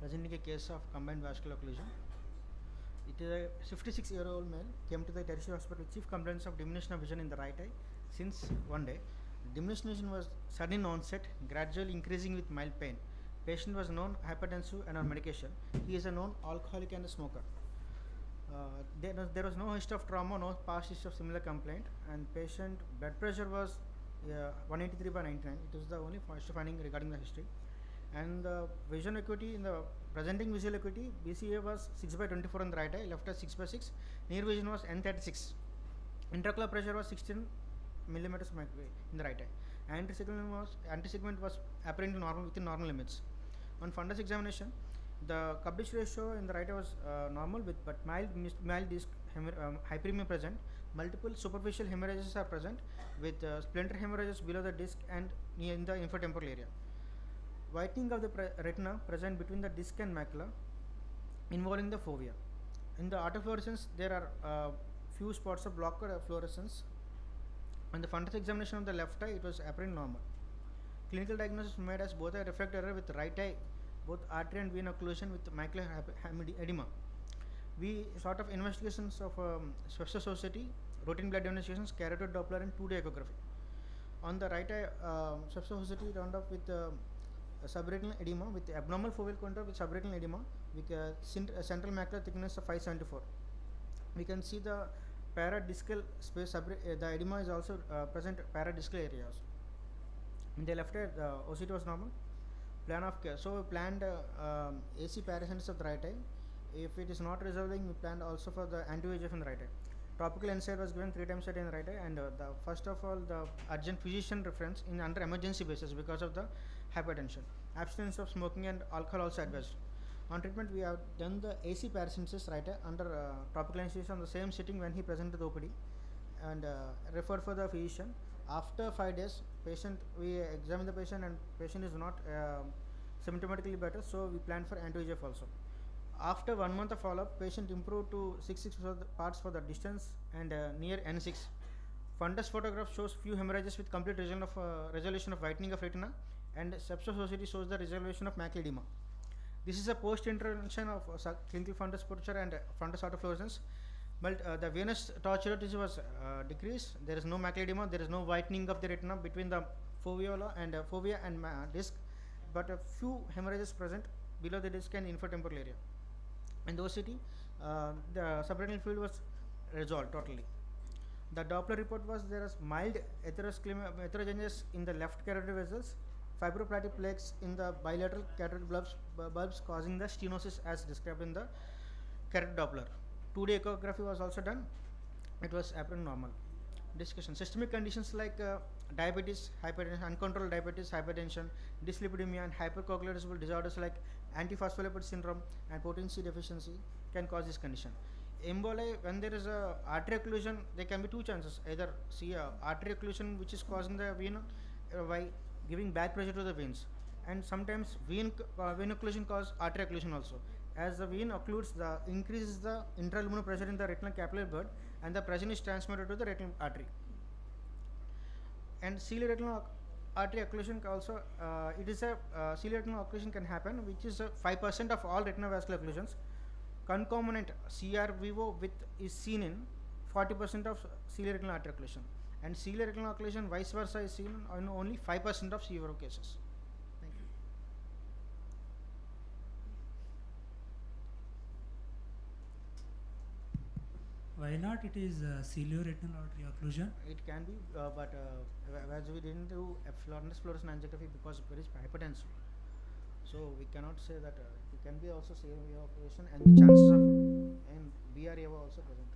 presenting a case of combined vascular occlusion. It is a 56-year-old male came to the tertiary hospital with chief complaints of diminution of vision in the right eye since one day. Diminution of vision was sudden in onset, gradually increasing with mild pain. Patient was known hypertensive and on medication. He is a known alcoholic and a smoker. There was no history of trauma, no past history of similar complaint, and patient blood pressure was 183/99. It is the only finding regarding the history. And the vision acuity in the presenting visual acuity, BCA was 6/24 on the right eye, left eye 6/6. Near vision was N36. Intraocular pressure was 16 millimeters mercury in the right eye. Anti-segment was apparently normal within normal limits. On fundus examination, the coverage ratio in the right eye was normal but mild disc hyperemia present. Multiple superficial hemorrhages are present with splinter hemorrhages below the disc and near in the infratemporal area. Whitening of the retina present between the disc and macula involving the fovea. In the autofluorescence, there are few spots of blocked fluorescence. On the fundus examination of the left eye, it was apparently normal. Clinical diagnosis made as both a refractive error with right eye, both artery and vein occlusion with macular edema. We sort of investigations of Schweppes Society, routine blood investigations, carotid Doppler and 2D echography. On the right eye, Schweppes Society round up with subretinal edema with abnormal foveal contour with subretinal edema with central macular thickness of 574. We can see the paradiscal space, the edema is also present paradiscal areas. In the left eye, the OCT was normal. Plan of care. So we planned AC paracentis of the right eye. If it is not resolving, we planned also for the anti-VEGF in the right eye. Topical NSAID was given 3 times a day in the right eye, and the first of all, the urgent physician reference in under emergency basis because of the hypertension. Abstinence of smoking and alcohol also advised. On treatment, we have done the AC paracensis right eye under topical anesthesia on the same sitting when he presented the OPD, and referred for the physician. After 5 days, we examine the patient and patient is not symptomatically better, so we plan for anti-VEGF also. After 1 month of follow-up, patient improved to 6 parts for the distance and near N6. Fundus photograph shows few hemorrhages with complete resolution of whitening of retina, and Schweppes Society shows the resolution of macular edema. This is a post-intervention of clinical fundus puncture and fundus autofluorescence. But the venous tortuosity was decreased. There is no macular edema. There is no whitening of the retina between the fovea and disc, but a few hemorrhages present below the disc and infratemporal area. In the OCT, the subretinal fluid was resolved totally. The Doppler report was there is mild heterogeneous in the left carotid vessels, fibroplatic plaques in the bilateral carotid bulbs causing the stenosis as described in the carotid Doppler. 2D echography was also done. It was apparent normal. Discussion. Systemic conditions like diabetes, hypertension, uncontrolled diabetes, hypertension, dyslipidemia, and hypercoagulable disorders like antiphospholipid syndrome and potency deficiency can cause this condition. Emboli, when there is a artery occlusion, there can be two chances. Either see a artery occlusion which is causing the vein by giving back pressure to the veins, and sometimes vein occlusion cause artery occlusion also. As the vein occludes, increases the intraluminal pressure in the retinal capillary bed, and the pressure is transmitted to the retinal artery. And ciliary retinal artery occlusion also, it is a ciliary retinal occlusion can happen, which is 5% of all retinal vascular occlusions. Concomitant CRVO is seen in 40% of ciliary retinal artery occlusion, and ciliary retinal occlusion vice versa is seen in only 5% of CRVO cases. Thank you. Why not it is cilioretinal artery occlusion? It can be, but as we didn't do fundus fluorescence angiography because there is hypertension, so we cannot say that it can be also CRVO occlusion, and the chances of BRA were also present.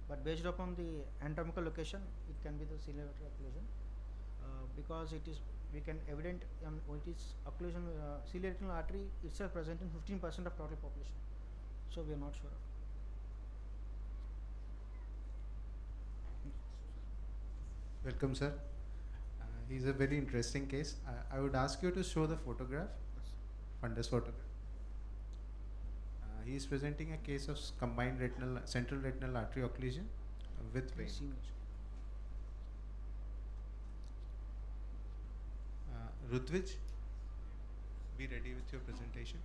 But based upon the anatomical location, it can be the ciliary occlusion because it is we can evident it is occlusion ciliary retinal artery itself present in 15% of total population, so we are not sure. Welcome, sir. He's a very interesting case. I would ask you to show the photograph, fundus photograph. He is presenting a case of combined central retinal artery occlusion with vein. Rudvij, be ready with your presentation.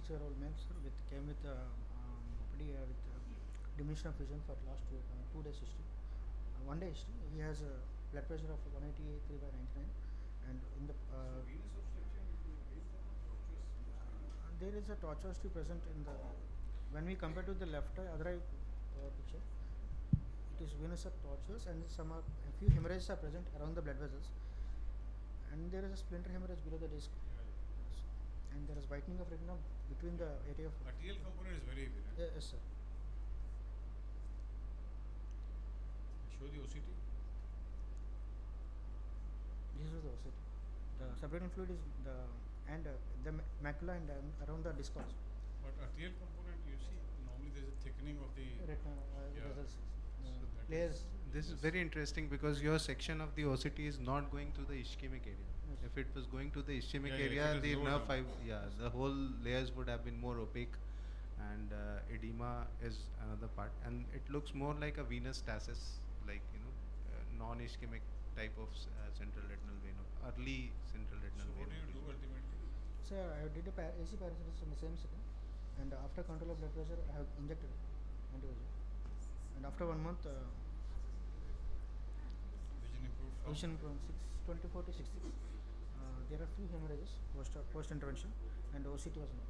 56-year-old male, sir, came with diminution of vision for last 2 days history. 1 day history. He has a blood pressure of 188/99, and in the there is a tortuosity present in the when we compare to the left eye other eye picture. It is venous or tortuous, and a few hemorrhages are present around the blood vessels, and there is a splinter hemorrhage below the disc. Yes. And there is whitening of retina between the area of arterial component is very evident. yes, sir. Show the OCT. This is the OCT. The subretinal fluid is the macula and around the disc also. But arterial component, you see, normally there is a thickening of the Retina Yeah. vessels. So that Layers. This is Yes. very interesting because your section of the OCT is not going to the ischemic area. Yes. If it was going to the ischemic Yeah, yeah, if area, it is the lower nerve down. fiber, the whole layers would have been more opaque, and edema is another part, and it looks more like a venous stasis, like non-ischemic type of central retinal vein, early central So retinal what vein. do you do ultimately? Sir, I did a AC paralysis in the same setting, and after control of blood pressure, I have injected anti-VEGF. And after 1 month, Vision improved from vision from 624 to 66. There are few hemorrhages post intervention, and OCT was not.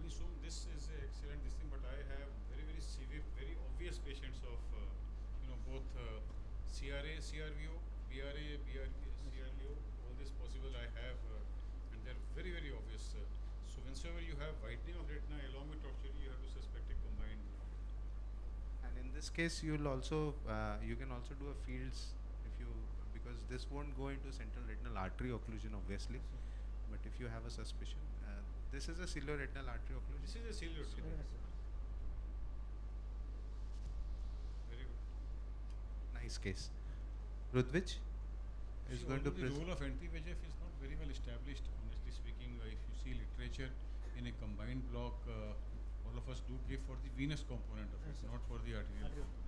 We assume this is an excellent this thing, but I have very severe, very obvious patients of both CRA, CRVO, BRA, CRVO, all this possible I have, and they're very obvious. So whenever you have whitening of retina along with tortuosity, you have to suspect a combined. And in this case, you'll also you can also do a fields because this won't go into central retinal artery occlusion obviously, but if you have a suspicion, this is a ciliaretinal artery occlusion. This is a ciliary. Yes, sir. Very good. Nice case. Rudvich is See, going to although the present. role of anti-VEGF is not very well established, honestly speaking. If you see literature in a combined block, all of us do give for the venous component of Yes, it, sir. not for the arterial Arterial. component.